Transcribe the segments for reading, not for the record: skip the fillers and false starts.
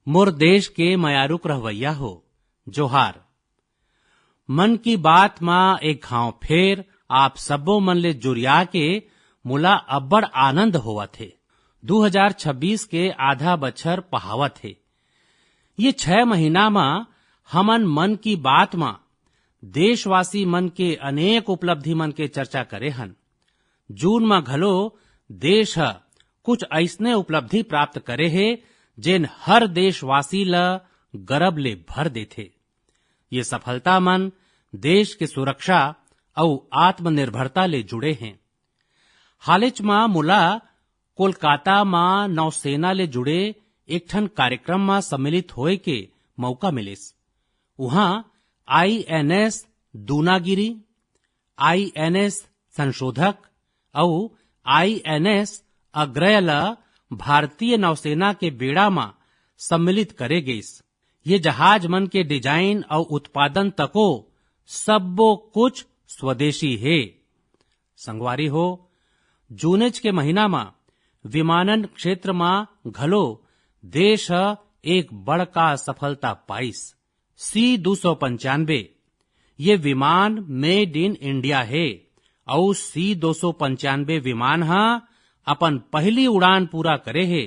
मोर देश के मयारुक रहवैया हो जोहार। मन की बात मां एक घाव फेर आप सबो मन ले जुरिया के मुला अब्बड़ आनंद होवा थे। 2026 के आधा बछर पहावत है। ये 6 महीना मां हमन मन की बात मां देशवासी मन के अनेक उपलब्धि मन के चर्चा करे हन। जून मां घलो देश कुछ ऐसने उपलब्धि प्राप्त करे है जेन हर देशवासी ला गर्व ले भर देथे। ये सफलता मन देश के सुरक्षा और आत्मनिर्भरता ले जुड़े हैं। हालेच मां मुला कोलकाता मां नौसेना ले जुड़े एक ठन कार्यक्रम मां सम्मिलित होए के मौका मिलिस। वहां INS दूनागिरी, INS संशोधक और INS अग्रयला भारतीय नौसेना के बेड़ा मां सम्मिलित करे गईस। ये जहाज मन के डिजाइन और उत्पादन तको सबो कुछ स्वदेशी है। संगवारी हो, जूनेज के महीना मां विमानन क्षेत्र मां घलो देश एक बड़का सफलता पाइस। C-295 ये विमान मेड इन इंडिया है और C-295 विमान अपन पहली उड़ान पूरा करे है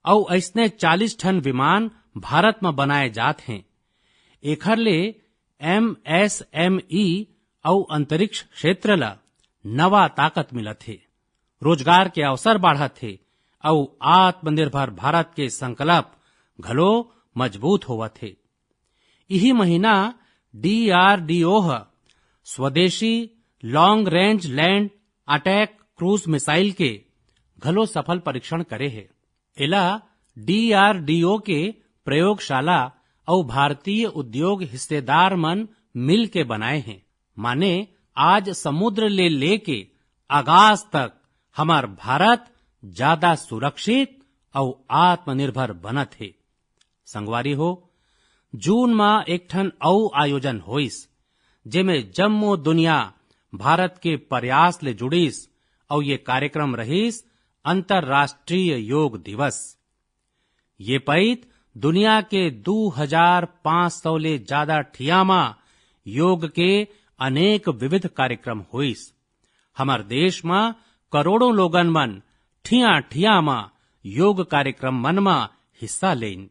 और ऐसने 40 टन विमान भारत में बनाए जात हैं। एखर ले MSME और अंतरिक्ष क्षेत्र ला नवा ताकत मिलत है, रोजगार के अवसर बढ़त है और आत्मनिर्भर भारत के संकल्प घलो मजबूत होवत है। यही महीना DRDO स्वदेशी long range land attack cruise missile के घलो सफल परीक्षण करे है। एला DRDO के प्रयोगशाला और भारतीय उद्योग हिस्सेदार मन मिल के बनाए हैं। माने आज समुद्र ले लेके आकाश तक हमार भारत ज्यादा सुरक्षित और आत्मनिर्भर बनत है। संगवारी हो, जून मां एक ठन और आयोजन होइस जेमे जम्मो दुनिया भारत के प्रयास ले जुड़ीस और ये कार्यक्रम रहीस अंतर्राष्ट्रीय योग दिवस। ये पैत दुनिया के 2500 ले ज्यादा ठियामा योग के अनेक विविध कार्यक्रम होइस। हमार देश मां करोड़ों लोगन मन ठिया ठिया मां योग कार्यक्रम मन मां हिस्सा लेन।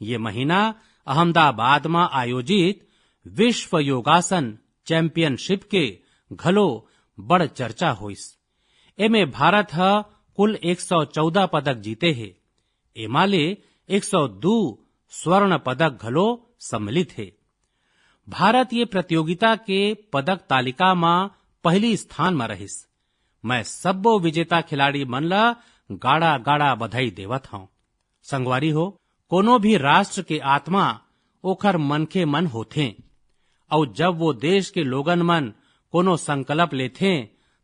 ये महीना अहमदाबाद मां आयोजित विश्व योगासन चैंपियनशिप के घलो बड़ चर्चा होइस। एमे भारत कुल 114 पदक जीते है। एमाले 102 स्वर्ण पदक घलो सम्मिलित है। भारत ये प्रतियोगिता के पदक तालिका मां पहली स्थान में रहिस। मैं सबो विजेता खिलाड़ी मन ला गाड़ा गाड़ा बधाई देवत हूं। संगवारी हो, कोनो भी राष्ट्र के आत्मा ओखर मनखे मन होथे और जब वो देश के लोगन मन कोनो संकल्प लेथे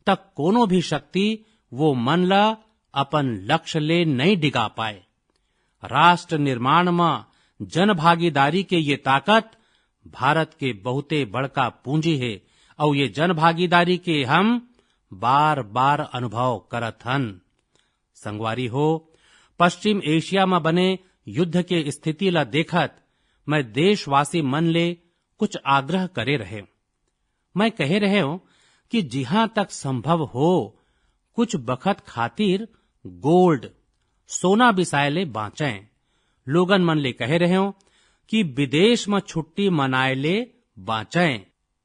तब कोनो भी शक्ति वो मन ला अपन लक्ष्य ले नहीं डिगा पाए। राष्ट्र निर्माण में जन भागीदारी के ये ताकत भारत के बहुते बड़का पूंजी है और ये जन भागीदारी के हम बार बार अनुभव करत हन। संगवारी हो, पश्चिम एशिया में बने युद्ध के स्थिति ला देखत मैं देशवासी मन ले कुछ आग्रह करे रहे। मैं कहे रहे हूं कि जिहां तक संभव हो कुछ बखत खातिर गोल्ड सोना बिसाए ले बाँचें। लोगन मन ले कहे रहे हूं कि विदेश में छुट्टी मनाए ले बाँचें।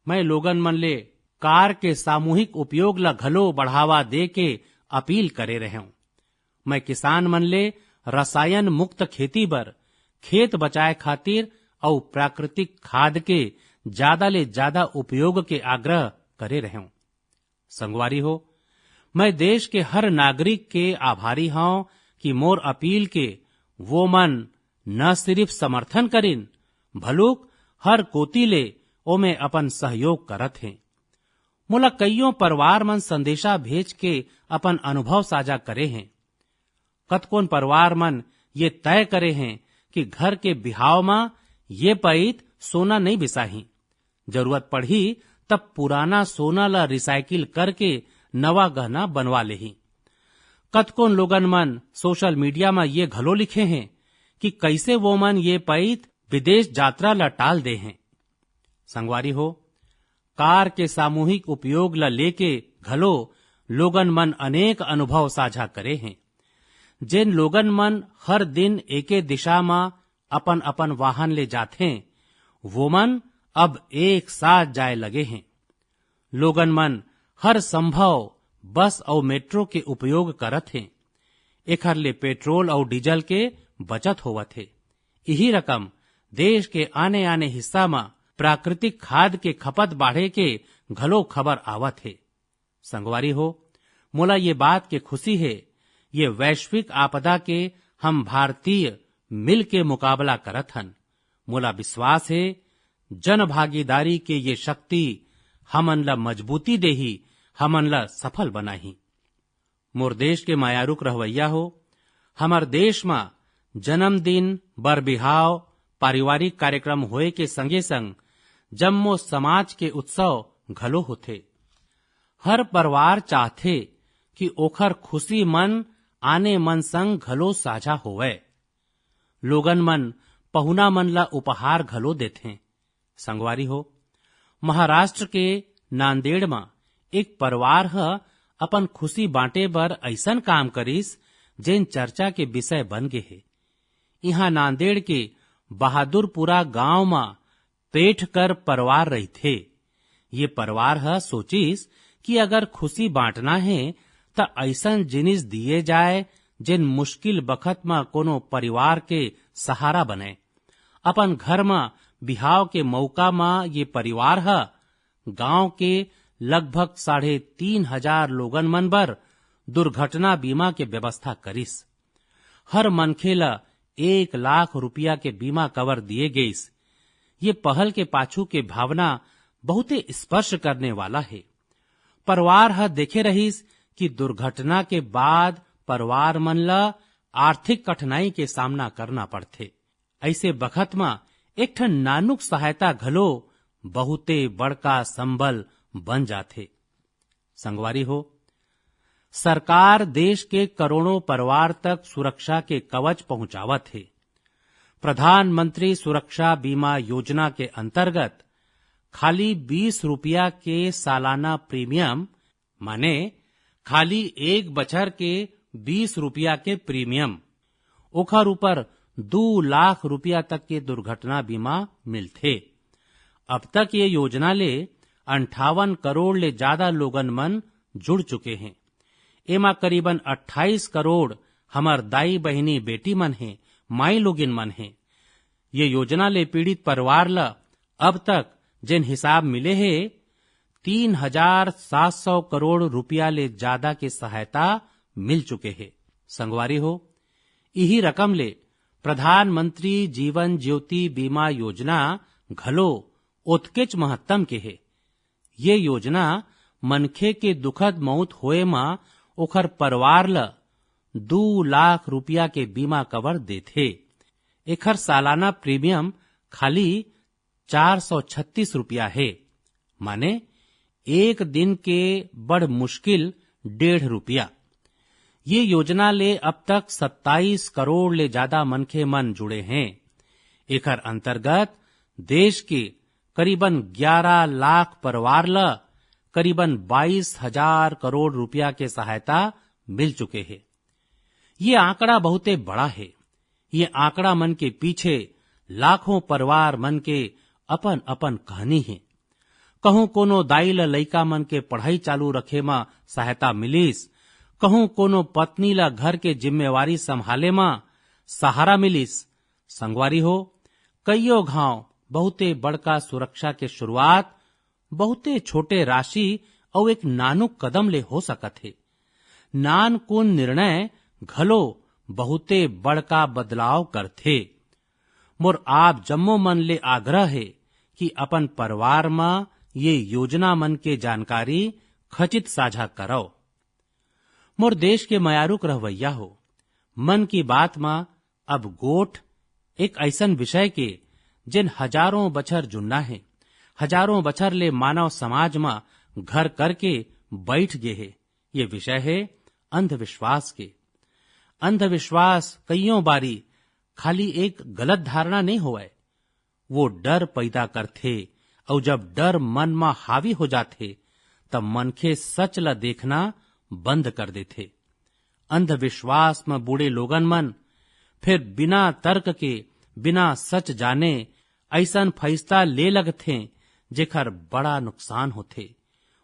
मैं लोगन मन ले कार के सामूहिक उपयोग ला घलो बढ़ावा दे के अपील करे रहे हूं। मैं किसान मन ले रसायन मुक्त खेती बर खेत बचाए खातिर और प्राकृतिक खाद के ज्यादा ले ज्यादा उपयोग के आग्रह करे रहे हूं। संगवारी हो, मैं देश के हर नागरिक के आभारी हूं कि मोर अपील के वो मन न सिर्फ समर्थन करिन भलुक हर कोती ले ओमे अपन सहयोग करत हैं। मोला कईयों परिवार मन संदेशा भेज के अपन अनुभव साझा करे हैं। कतकोन परिवार मन ये तय करे हैं कि घर के बिहाव में ये पैत सोना नहीं बिसाही, जरूरत पड़ी तब पुराना सोना ला रिसाइकिल करके नवा गहना बनवा लेही। कतकोन लोगन मन सोशल मीडिया में ये घलो लिखे हैं कि कैसे वो मन ये पैत विदेश यात्रा ला टाल दे हैं। संगवारी हो, कार के सामूहिक उपयोग ला लेके घलो लोगन मन अनेक अनुभव साझा करे हैं। जिन लोगन मन हर दिन एके दिशा में अपन अपन वाहन ले जाथे, वो मन अब एक साथ जाए लगे हैं। लोगन मन हर संभव बस और मेट्रो के उपयोग करत हैं। एखर ले पेट्रोल और डीजल के बचत होवत है। यही रकम देश के आने आने हिस्सा में प्राकृतिक खाद के खपत बाढ़े के घलो खबर आवत है। संगवारी हो, मोला ये बात के खुशी है, ये वैश्विक आपदा के हम भारतीय मिल के मुकाबला करत हन। मोला विश्वास है, जन भागीदारी के ये शक्ति हमन ला मजबूती देही, हमन ला सफल बनाही। मोर देश के मायारुक रहवैया हो, हमर देश में जन्मदिन, बर बिहाव, पारिवारिक कार्यक्रम होए के संगे संग जम्मो समाज के उत्सव घलो होथे। हर परिवार चाहथे कि ओखर खुशी मन आने मन संग घलो साझा होवे। लोगन मन पहुना मन ला उपहार घलो देथे। संगवारी हो, महाराष्ट्र के नांदेड़ में एक परिवार ह अपन खुशी बांटे बर ऐसन काम करिस जेन चर्चा के विषय बन गे हे। यहाँ नांदेड़ के बहादुरपुरा गांव में पेठ कर परिवार रही थे। ये परिवार ह सोचिस कि अगर खुशी बांटना है तो ऐसन जिनिस दिए जाए जिन मुश्किल बखत में कोनो परिवार के सहारा बने। अपन घर में बिहाव के मौका में ये परिवार ह गांव के लगभग 3,500 लोगन मन बर दुर्घटना बीमा के व्यवस्था करिस। हर मनखे ला 1 लाख रुपया के बीमा कवर दिए गईस। ये पहल के पाछू के भावना बहुते स्पर्श करने वाला है। परिवार ह देखे रहिस कि दुर्घटना के बाद परिवार मन ला आर्थिक कठिनाई के सामना करना पड़थे। ऐसे बखत में एक ठन नानुक सहायता घलो बहुते बड़का संबल बन जाथे। संगवारी हो, सरकार देश के करोड़ों परिवार तक सुरक्षा के कवच पहुंचावत है। प्रधानमंत्री सुरक्षा बीमा योजना के अंतर्गत खाली 20 रुपया के सालाना प्रीमियम, माने खाली 1 बछर के 20 रुपया के प्रीमियम, ओखर ऊपर 2 लाख रुपया तक के दुर्घटना बीमा मिलथे। अब तक ये योजना ले 58 करोड़ ले ज्यादा लोगन मन जुड़ चुके हैं। एमा करीबन 28 करोड़ हमर दाई बहिनी बेटी मन है, माई लोगिन मन है। ये योजना ले पीड़ित परिवार ला अब तक जिन हिसाब मिले है 3,700 करोड़ रुपया ले ज्यादा के सहायता मिल चुके हैं। संगवारी हो, यही रकम ले प्रधानमंत्री जीवन ज्योति बीमा योजना घलो ओतकेच महत्तम के है। ये योजना मनखे के दुखद मौत होए मा ओखर परिवार ला 2 लाख रुपया के बीमा कवर देथे। एखर सालाना प्रीमियम खाली 436 रुपया है, माने एक दिन के बड़ मुश्किल 1.5 रुपया। ये योजना ले अब तक 27 करोड़ ले ज्यादा मनखे मन जुड़े हैं। एकर अंतर्गत देश के करीबन 11 लाख परिवार ला करीबन 22,000 करोड़ रुपया के सहायता मिल चुके हैं। ये आंकड़ा बहुते बड़ा है। ये आंकड़ा मन के पीछे लाखों परिवार मन के अपन अपन कहानी है। कहूं कोनो दाई ला लइका मन के पढ़ाई चालू रखे में सहायता मिलिस, कहूं कोनो पत्नी ला घर के जिम्मेवारी संभाले में सहारा मिलिस। संगवारी हो, कईयो घाव बहुते बड़का सुरक्षा के शुरुआत बहुते छोटे राशि और एक नानुक कदम ले हो सकत है। नानकुन निर्णय घलो बहुते बड़का बदलाव करथे। मोर आप जम्मो मन ले आग्रह है कि अपन परिवार में ये योजना मन के जानकारी खचित साझा करो। मोर देश के मयारुक रहवैया हो, मन की बात में अब गोठ एक ऐसन विषय के जिन हजारों बछर जुन्ना है, हजारों बछर ले मानव समाज में घर करके बैठ गए है। ये विषय है अंधविश्वास के। अंधविश्वास कईयों बारी खाली एक गलत धारणा नहीं होवे, वो डर पैदा करथे और जब डर मन में हावी हो जाथे तब मनखे सच ल देखना बंद कर देथे। अंधविश्वास में बूढ़े लोगन मन फिर बिना तर्क के, बिना सच जाने ऐसन फैसला ले लगथे जेकर बड़ा नुकसान होथे।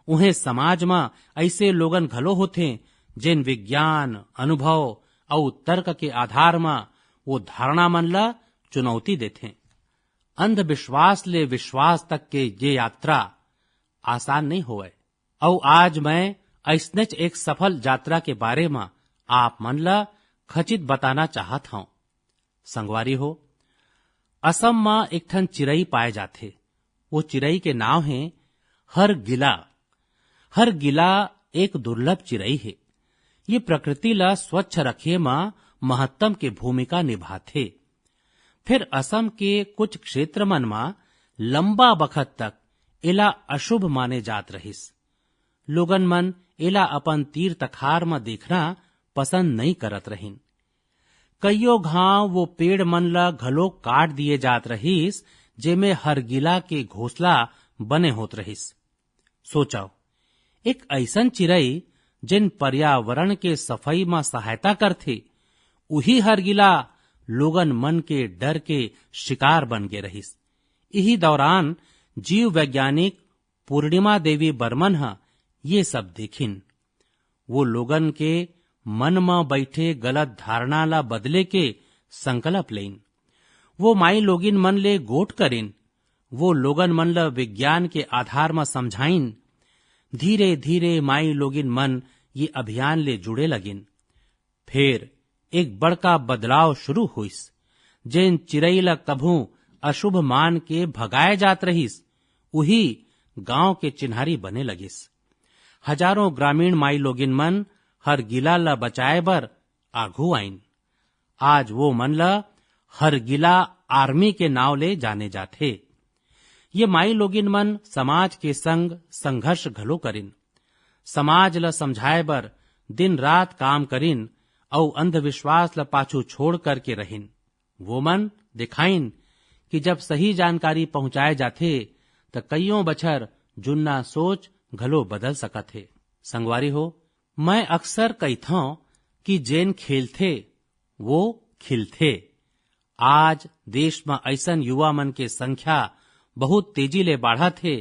उन्हें समाज में ऐसे लोगन घलो होथे जिन विज्ञान, अनुभव और तर्क के आधार में वो धारणा मन ला चुनौती देथे। अंधविश्वास ले विश्वास तक के ये यात्रा आसान नहीं होवे। और आज मैं ऐसनेच एक सफल यात्रा के बारे में आप मन ला खचित बताना चाहत हूं। संगवारी हो, असम में एक ठन चिरई पाए जाथे। वो चिरई के नाव है हरगिला। हरगिला एक दुर्लभ चिरई है। ये प्रकृति ला स्वच्छ रखे में महत्तम के भूमिका निभाथे। फिर असम के कुछ क्षेत्र मन में लंबा बखत तक एला अशुभ माने जात रहिस। लोगन मन एला अपन तीर तखार में देखना पसंद नहीं करत रहिन। कईयो घाव वो पेड़ मन ला घलो काट दिए जात रहिस जेमे हरगिला के घोंसला बने होत रहिस। सोचो, एक ऐसन चिरई जिन पर्यावरण के सफाई में सहायता करथे, उही हरगिला लोगन मन के डर के शिकार बन गे रहिस। यही दौरान जीव वैज्ञानिक पूर्णिमा देवी बर्मन ये सब देखिन। वो लोगन के मन में बैठे गलत धारणा ला बदले के संकल्प लेन। वो माई लोगिन मन ले गोठ करिन। वो लोगन मन ला विज्ञान के आधार में समझाइन। धीरे धीरे माई लोगिन मन ये अभियान ले जुड़े लगिन। फिर एक बड़का बदलाव शुरू हुइस। जेन चिरई ला कभू अशुभ मान के भगाए जात रहिस, उही गांव के चिन्हारी बने लगिस। हजारों ग्रामीण माई लोगिन मन हरगिला ला बचाए बर आघू आइन। आज वो मन ला हरगिला आर्मी के नाव ले जाने जाथे। ये माई लोगिन मन समाज के संग संघर्ष घलो करिन। समाज ला समझाए बर दिन रात काम करिन और अंधविश्वास ला पाछू छोड़ करके रहिन। वो मन दिखाइन कि जब सही जानकारी पहुंचाए जाथे त कईयों बछर जुन्ना सोच घलो बदल सकत हे। संगवारी हो, मैं अक्सर कहथों कि जेन खेलथे वो खिलथे। आज देश में ऐसन युवा मन के संख्या बहुत तेजी ले बढ़त हे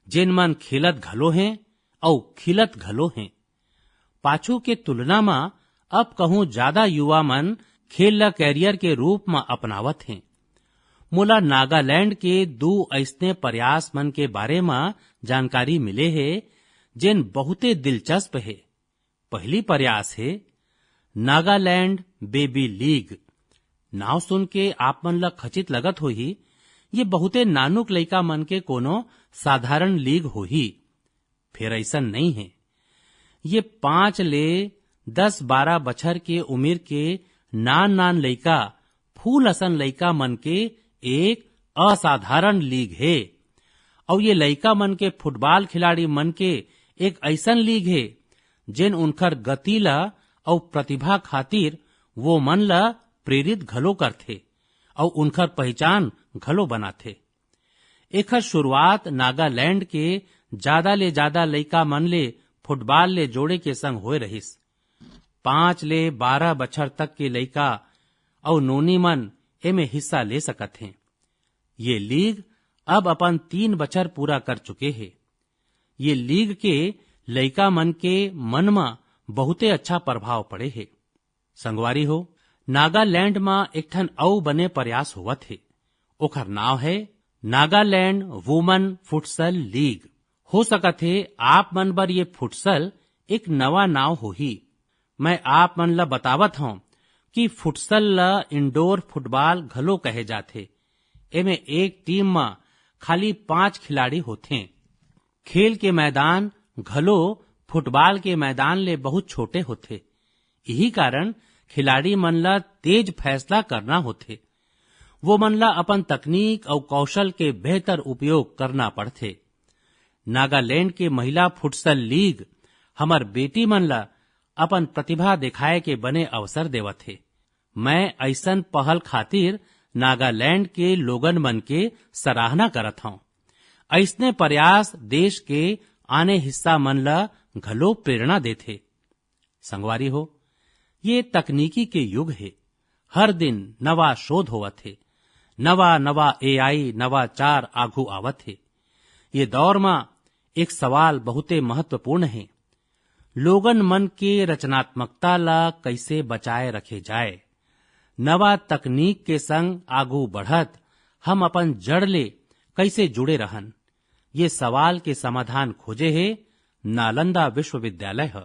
जेन मन खेलत घलो हैं और खिलत घलो हैं। पाछू के तुलना में अब कहूं ज्यादा युवा मन खेल ला कैरियर के रूप में अपनावत हैं। मोला नागालैंड के 2 ऐसने प्रयास मन के बारे में जानकारी मिले है जेन बहुते दिलचस्प है। पहली प्रयास है नागालैंड बेबी लीग। नाव सुन के आप मन ला खचित लगत होही ये बहुते नानुक लइका मन के कोनो साधारण लीग होही। फिर ऐसन नहीं है। ये 5 ले 10-12 बछर के उम्र के नान नान लइका, फूल असन लइका मन के एक असाधारण लीग है। और ये लइका मन के फुटबॉल खिलाड़ी मन के एक ऐसन लीग है जिन उनकर गति ला और प्रतिभा खातिर वो मन ला प्रेरित घलो करथे और उनकर पहचान घलो बनाथे। एकर शुरुआत नागालैंड के ज्यादा ले ज्यादा लइका मन ले फुटबॉल ले जोड़े के संग होए रहिस। 5 ले 12 बछर तक के लइका और नोनी मन एमे हिस्सा ले सकत हैं। ये लीग अब अपन 3 बछर पूरा कर चुके हैं। ये लीग के लइका मन के मन में बहुते अच्छा प्रभाव पड़े है। संगवारी हो, नागालैंड में एक ठन औ बने प्रयास होवत है। ओकर नाव है नागालैंड वुमन फुटसल लीग। हो सकत है आप मन बर ये फुटसल एक नवा नाव होही। मैं आप मन ला बतावत हूं कि फुटसल ला इंडोर फुटबॉल घलो कहे जाथे। एमे एक टीम में खाली 5 खिलाड़ी होथे। खेल के मैदान घलो फुटबॉल के मैदान ले बहुत छोटे होथे। यही कारण खिलाड़ी मन ला तेज फैसला करना होथे। वो मन ला अपन तकनीक और कौशल के बेहतर उपयोग करना पड़थे। नागालैंड के महिला फुटसल लीग हमर बेटी मन ला अपन प्रतिभा दिखाए के बने अवसर देवत है। मैं ऐसन पहल खातिर नागालैंड के लोगन मन के सराहना करत हूं। ऐसने प्रयास देश के आने हिस्सा मन ला घलो प्रेरणा देथे। संगवारी हो, ये तकनीकी के युग है। हर दिन नवा शोध होवत है, नवा एआई नवाचार आघू आवत है। ये दौर में एक सवाल बहुते महत्वपूर्ण है, लोगन मन के रचनात्मकता ला कैसे बचाए रखे जाए। नवा तकनीक के संग आगू बढ़त हम अपन जड़ ले कैसे जुड़े रहन, ये सवाल के समाधान खोजे है नालंदा विश्वविद्यालय है।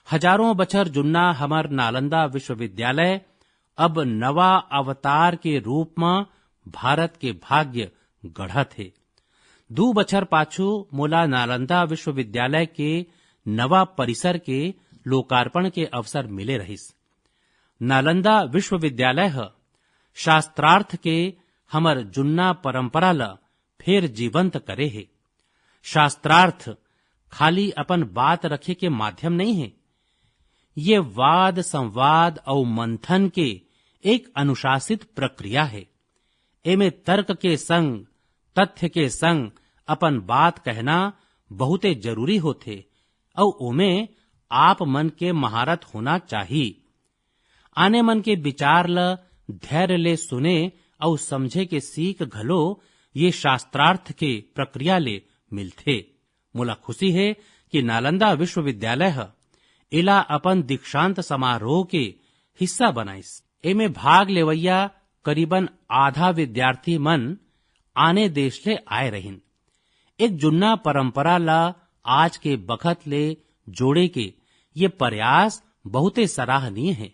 हजारों बछर जुन्ना हमर नालंदा विश्वविद्यालय अब नवा अवतार के रूप में भारत के भाग्य गढ़त है। 2 बछर पाछू मोला नालंदा विश्वविद्यालय के नवा परिसर के लोकार्पण के अवसर मिले रहिस। नालंदा विश्वविद्यालय शास्त्रार्थ के हमर जुन्ना परंपरा ला फिर जीवंत करे है। शास्त्रार्थ खाली अपन बात रखे के माध्यम नहीं है, ये वाद संवाद और मंथन के एक अनुशासित प्रक्रिया है। एमे तर्क के संग तथ्य के संग अपन बात कहना बहुते जरूरी होथे और ओमे आप मन के महारत होना चाहिए। आने मन के विचार ल धैर्य ले सुने और समझे के सीख घलो ये शास्त्रार्थ के प्रक्रिया ले मिलथे। मोला खुशी है कि नालंदा विश्वविद्यालय इला अपन दीक्षांत समारोह के हिस्सा बनाइस। एमे भाग लेवैया करीबन आधा विद्यार्थी मन आने देश ले आए रहिन। एक जुन्ना परंपरा ला आज के बखत ले जोड़े के ये प्रयास बहुते सराहनीय है।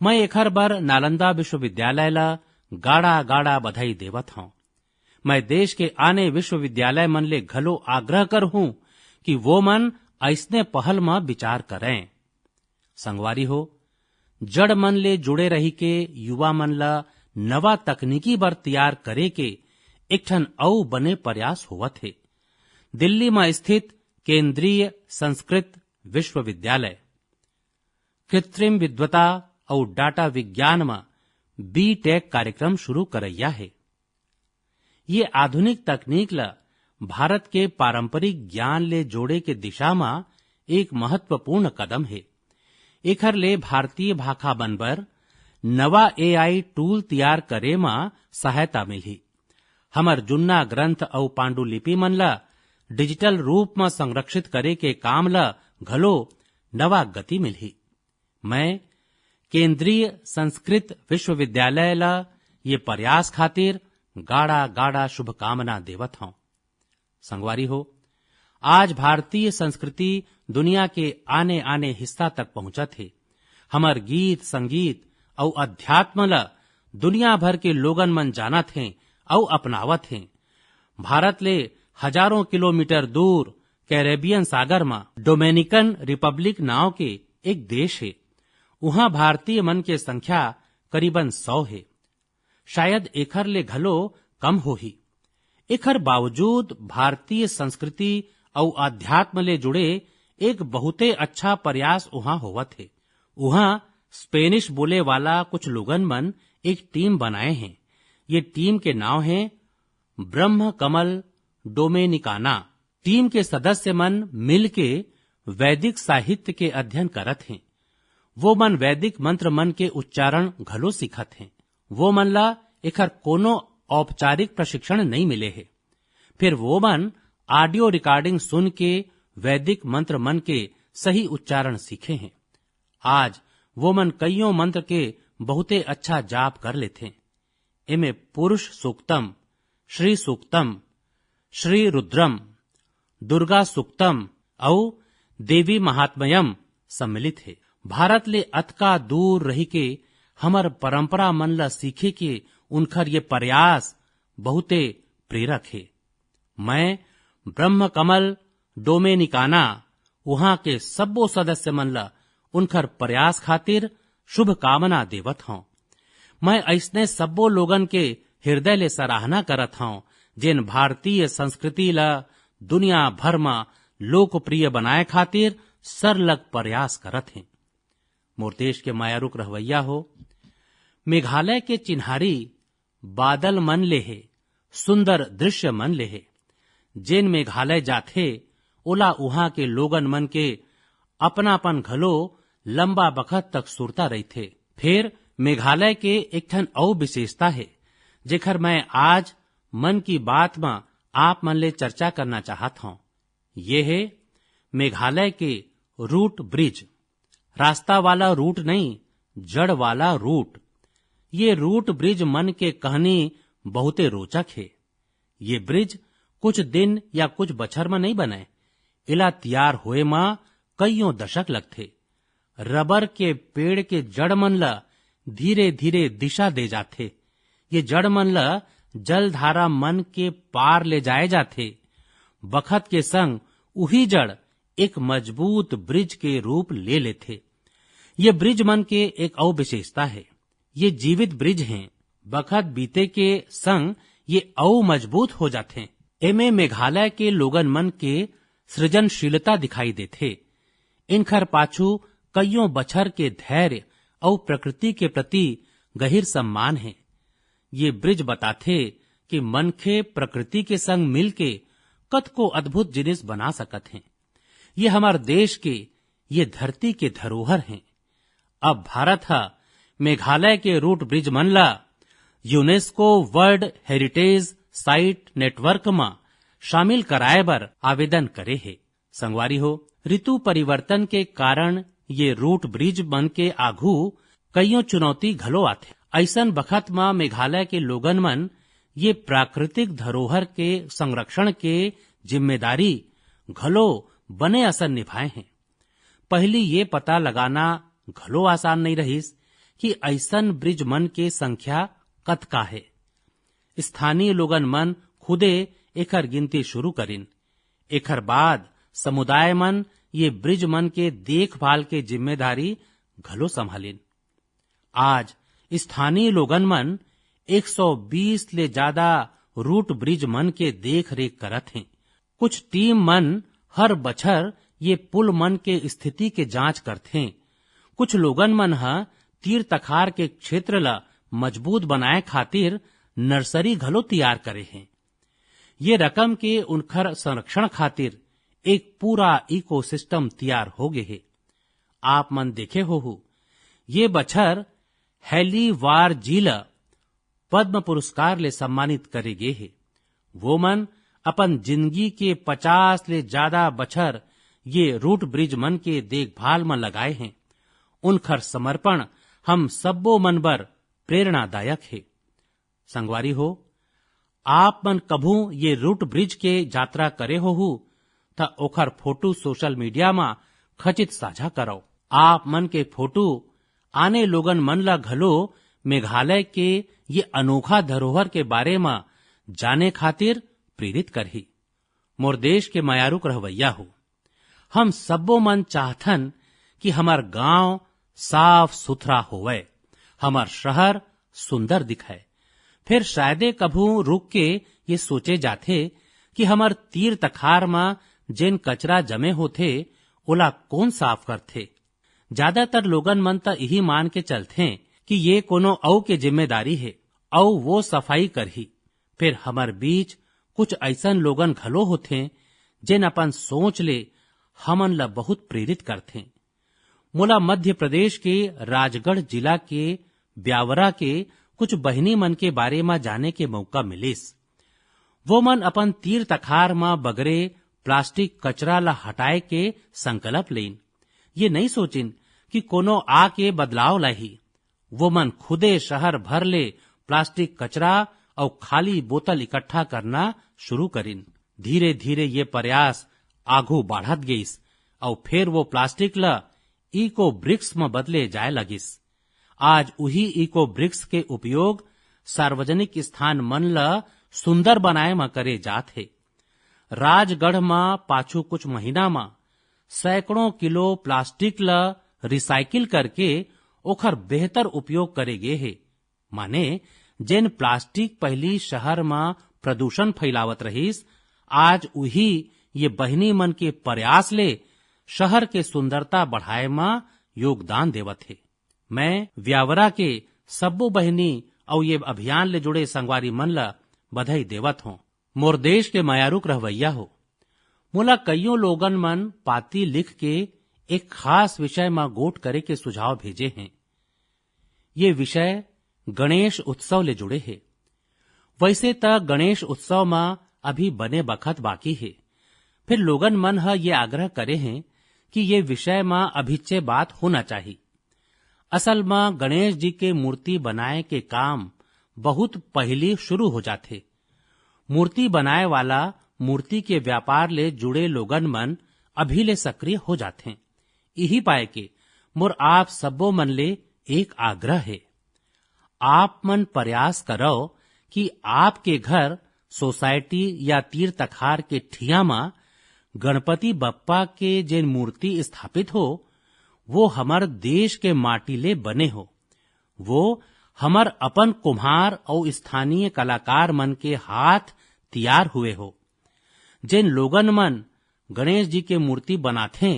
मैं एखर बर नालंदा विश्वविद्यालय ला गाड़ा गाड़ा बधाई देवत हूं। मैं देश के आने विश्वविद्यालय मन ले घलो आग्रह कर हूं कि वो मन ऐसने पहल में विचार करें। संगवारी हो, जड़ मन ले जुड़े रही के युवा मन ला नवा तकनीकी बर तैयार करे के एक ठन औ बने प्रयास होवत है। दिल्ली में स्थित केंद्रीय संस्कृत विश्वविद्यालय कृत्रिम विद्वता और डाटा विज्ञान में B.Tech कार्यक्रम शुरू करैया है। ये आधुनिक तकनीक ला भारत के पारंपरिक ज्ञान ले जोड़े के दिशा में एक महत्वपूर्ण कदम है। एखर ले भारतीय भाषा बनबर नवा AI टूल तैयार करे में सहायता मिली। हमर जुन्ना ग्रंथ और पांडुलिपि मन ला डिजिटल रूप में संरक्षित करे के काम ला घलो नवा गति मिली। मैं केंद्रीय संस्कृत विश्वविद्यालय ला ये प्रयास खातिर गाड़ा गाड़ा शुभकामना देवत हूं। संगवारी हो, आज भारतीय संस्कृति दुनिया के आने आने हिस्सा तक पहुंचत है। हमर गीत संगीत और अध्यात्म ला दुनिया भर के लोगन मन जानत हैं और अपनावत हैं। भारत ले हजारों किलोमीटर दूर कैरेबियन सागर में डोमिनिकन रिपब्लिक नाव के एक देश है। वहां भारतीय मन के संख्या करीबन 100 है। शायद एखर ले घलो कम होही। एखर बावजूद भारतीय संस्कृति और अध्यात्म ले जुड़े एक बहुते अच्छा प्रयास वहां होवत है। वहां स्पेनिश बोले वाला कुछ लोगन मन एक टीम बनाए हैं। ये टीम के नाम है ब्रह्म कमल डोमेनिकाना। टीम के सदस्य मन मिल के वैदिक साहित्य के अध्ययन करत हैं। वो मन वैदिक मंत्र मन के उच्चारण घलो सीखत हैं। वो मन ला एखर कोनो औपचारिक प्रशिक्षण नहीं मिले है। फिर वो मन ऑडियो रिकॉर्डिंग सुन के वैदिक मंत्र मन के सही उच्चारण सीखे हैं। आज वो मन कईयों मंत्र के बहुते अच्छा जाप कर लेते। इमे पुरुष सूक्तम, श्री सूक्तम, श्री रुद्रम, दुर्गा सूक्तम और देवी महात्म्यम सम्मिलित है। भारत ले अतका दूर रही के हमर परंपरा मन ला सीखे के उनकर ये प्रयास बहुते प्रेरक है। मैं ब्रह्म कमल डोमेनिकाना वहां के सबो सदस्य मन ला उनकर प्रयास खातिर शुभकामना देवत हूं। मैं ऐसने सबो लोगन के हृदय ले सराहना करत हूं जिन भारतीय संस्कृति ला दुनिया भर में लोकप्रिय बनाए खातिर सरलग प्रयास करत हैं। मोर देश के मायारुक रहवैया हो, मेघालय के चिन्हारी बादल मन लेहे, सुंदर दृश्य मन लेहे। जेन मेघालय जाथे ओला उहाँ के लोगन मन के अपनापन घलो लंबा बखत तक सुरता रही थे। फिर मेघालय के एक ठन और विशेषता है जेखर मैं आज मन की बात में आप मन ले चर्चा करना चाहत हूँ। ये है मेघालय के रूट ब्रिज। रास्ता वाला रूट नहीं, जड़ वाला रूट। ये रूट ब्रिज मन के कहानी बहुते रोचक है। ये ब्रिज कुछ दिन या कुछ बछर में नहीं बने, इला तैयार हुए मां कईयों दशक लगथे। रबर के पेड़ के जड़ मन ला धीरे धीरे दिशा दे जाथे। ये जड़ मन ला जलधारा मन के पार ले जाए जाथे। बखत के संग उही जड़ एक मजबूत ब्रिज के रूप ले लेथे। ये ब्रिज मन के एक और विशेषता है, ये जीवित ब्रिज हैं। बखत बीते के संग ये और मजबूत हो जाते। एमे मेघालय के लोगन मन के सृजनशीलता दिखाई देथे। इनखर पाछू कईयों बछर के धैर्य और प्रकृति के प्रति गहिर सम्मान है। ये ब्रिज बताथे कि मनखे प्रकृति के संग मिलके कत को अद्भुत जिनिस बना सकत हैं। ये हमार देश के, ये धरती के धरोहर हैं। अब भारत हा मेघालय के रूट ब्रिज मन ला UNESCO world heritage site network में शामिल कराए बर आवेदन करे है। संगवारी हो, ऋतु परिवर्तन के कारण ये रूट ब्रिज मन के आघू कईयों चुनौती घलो आथे। ऐसन बखत में मेघालय के लोगन मन ये प्राकृतिक धरोहर के संरक्षण के जिम्मेदारी घलो बने असर निभाए हैं। पहली ये पता लगाना घलो आसान नहीं रहीस कि ऐसन ब्रिज मन के संख्या कतका है। स्थानीय लोगन मन खुदे एकर गिनती शुरू करिन। एकर बाद समुदाय मन ये ब्रिज मन के देखभाल के जिम्मेदारी घलो संभालिन। आज स्थानीय लोगन मन 120 ले ज्यादा रूट ब्रिज मन के देख रेख करत हैं। कुछ टीम मन हर बछर ये पुल मन के स्थिति के जांच करथे। कुछ लोगन मन ह तीर तखार के क्षेत्र ला मजबूत बनाए खातिर नर्सरी घलो तैयार करे हैं। ये रकम के उनखर संरक्षण खातिर एक पूरा इकोसिस्टम तैयार हो गए है। आप मन देखे हो ये बछर हैली वार जिला पद्म पुरस्कार ले सम्मानित करे गए है। वो मन अपन जिंदगी के 50 ले ज्यादा बछर ये रूट ब्रिज मन के देखभाल में लगाए हैं। उनखर समर्पण हम सब्बो मन बर प्रेरणादायक है। संगवारी हो, आप मन कभू ये रूट ब्रिज के यात्रा करे हो त ओखर फोटो सोशल मीडिया में खचित साझा करो। आप मन के फोटो आने लोगन मन ला घलो मेघालय के ये अनोखा धरोहर के बारे में जाने खातिर प्रेरित करही। मोर देश के मायारुक रहवैया हो, हम सब्बो मन चाहथन कि हमार गांव साफ सुथरा होवे, हमार शहर सुंदर दिखे। फिर शायदे कभू रुक के ये सोचे जाथे कि हमार तीर तखार में जेन कचरा जमे होथे ओला कौन साफ करथे। ज्यादातर लोगन मन त यही मान के चलथे कि ये कोनो औ के जिम्मेदारी है औ वो सफाई करही। फिर हमार बीच कुछ ऐसन लोगन घलो होथे जेन अपन सोच ले हमन ला बहुत प्रेरित करथे। मोला मध्य प्रदेश के राजगढ़ जिला के ब्यावरा के कुछ बहिनी मन के बारे में जाने के मौका मिलिस। वो मन अपन तीर तखार में बगरे प्लास्टिक कचरा ला हटाए के संकल्प लेन। ये नहीं सोचिन कि कोनो आके बदलाव लाही। वो मन खुदे शहर भर ले प्लास्टिक कचरा और खाली बोतल इकट्ठा करना शुरू करिन। धीरे धीरे ये प्रयास आगू बढ़त गईस और फिर वो प्लास्टिक ला इको ब्रिक्स में बदले जाए लगिस। आज उही इको ब्रिक्स के उपयोग सार्वजनिक स्थान मन ला सुंदर बनाए में करे जात है। राजगढ़ में पाछू कुछ महीना में सैकड़ों किलो प्लास्टिक ला रिसाइकिल करके ओखर बेहतर उपयोग करे गे है। माने जेन प्लास्टिक पहली शहर में प्रदूषण फैलावत रहीस, आज उही ये बहिनी मन के प्रयास ले शहर के सुंदरता बढ़ाए में योगदान देवत है। मैं व्यावरा के सब्बो बहिनी और ये अभियान ले जुड़े संगवारी मन ला बधाई देवत हो। मोर देश के मायारुक रहवैया हो, मोला कईयों लोगन मन पाती लिख के एक खास विषय में गोट करे के सुझाव भेजे हैं। ये विषय गणेश उत्सव ले जुड़े है। वैसे त गणेश उत्सव में अभी बने बखत बाकी है, फिर लोगन मन ये आग्रह करे हैं कि ये विषय में अभिच्चे बात होना चाहिए। असल में गणेश जी के मूर्ति बनाए के काम बहुत पहले शुरू हो जाते। मूर्ति बनाए वाला मूर्ति के व्यापार ले जुड़े लोगन मन अभी ले सक्रिय हो जाते। यही पाए के मोर आप सबो मन ले एक आग्रह है, आप मन प्रयास करो कि आपके घर, सोसाइटी या तीर्थ अखार के ठिया में गणपति बप्पा के जेन मूर्ति स्थापित हो वो हमर देश के माटी ले बने हो, वो हमर अपन कुम्हार और स्थानीय कलाकार मन के हाथ तैयार हुए हो। जेन लोगन मन गणेश जी के मूर्ति बनाथे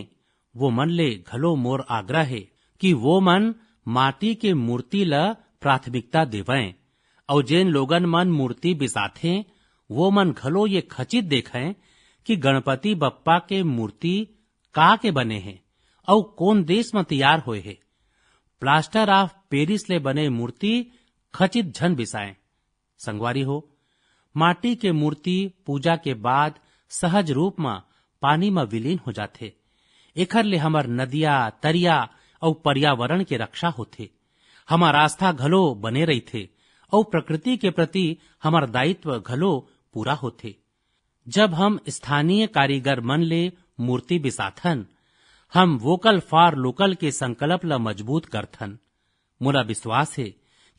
वो मन ले घलो मोर आग्रह है कि वो मन माटी के मूर्ति ला प्राथमिकता देवें, और जेन लोगन मन मूर्ति बिसाथे वो मन घलो ये खचित देखें कि गणपति बप्पा के मूर्ति का के बने हैं और कौन देश में तैयार हुए हैं। प्लास्टर ऑफ पेरिस ले बने मूर्ति खचित झन बिसाएं। संगवारी हो, माटी के मूर्ति पूजा के बाद सहज रूप में पानी में विलीन हो जाते। एखर ले हमर नदिया, तरिया और पर्यावरण के रक्षा होते। हमार आस्था घलो बने रही थे और प्रकृति के प्रति हमार दायित्व घलो पूरा होते। जब हम स्थानीय कारीगर मन ले मूर्ति बिसाथन, हम वोकल फॉर लोकल के संकल्प ला मजबूत करथन। मोला विश्वास है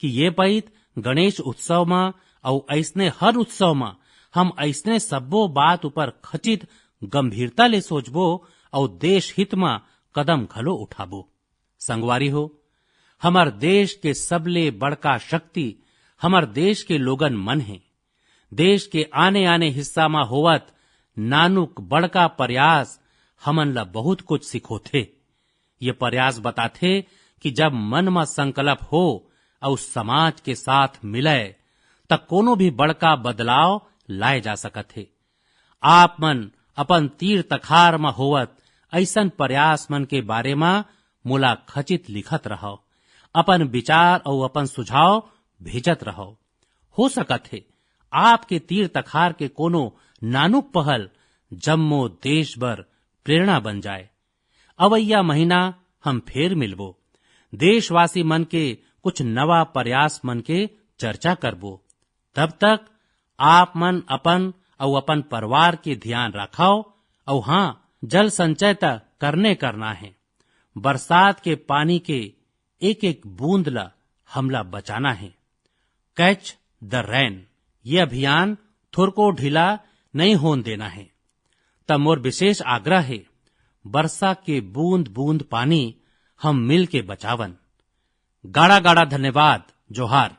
कि ये पैत गणेश उत्सव में और ऐसने हर उत्सव में हम ऐसने सब्बो बात ऊपर खचित गंभीरता ले सोचबो और देश हित में कदम घलो उठाबो। संगवारी हो, हमार देश के सबले बड़का शक्ति हमार देश के लोगन मन है। देश के आने आने हिस्सा में होवत नानुक बड़का प्रयास हमन ला बहुत कुछ सिखोथे। ये प्रयास बताथे कि जब मन में संकल्प हो और समाज के साथ मिले तब कोनो भी बड़का बदलाव लाए जा सकत है। आप मन अपन तीर्थ अखार में होवत ऐसन प्रयास मन के बारे में मोला खचित लिखत रहो, अपन विचार और अपन सुझाव भेजत रहो। हो सकत है आपके तीर्थ अखार के कोनो नानुक पहल जम्मो देश भर प्रेरणा बन जाए। अवैया महीना हम फिर मिलबो, देशवासी मन के कुछ नवा प्रयास मन के चर्चा करबो। तब तक आप मन अपन और अपन परिवार के ध्यान रखाओ। और हाँ, जल संचय तक करना है। बरसात के पानी के एक एक बूंद ला हमला बचाना है। कैच द रेन ये अभियान थोरको ढीला नहीं होन देना है। तब मोर विशेष आग्रह है, वर्षा के बूंद बूंद पानी हम मिल के बचावन। गाड़ा गाड़ा धन्यवाद। जोहार।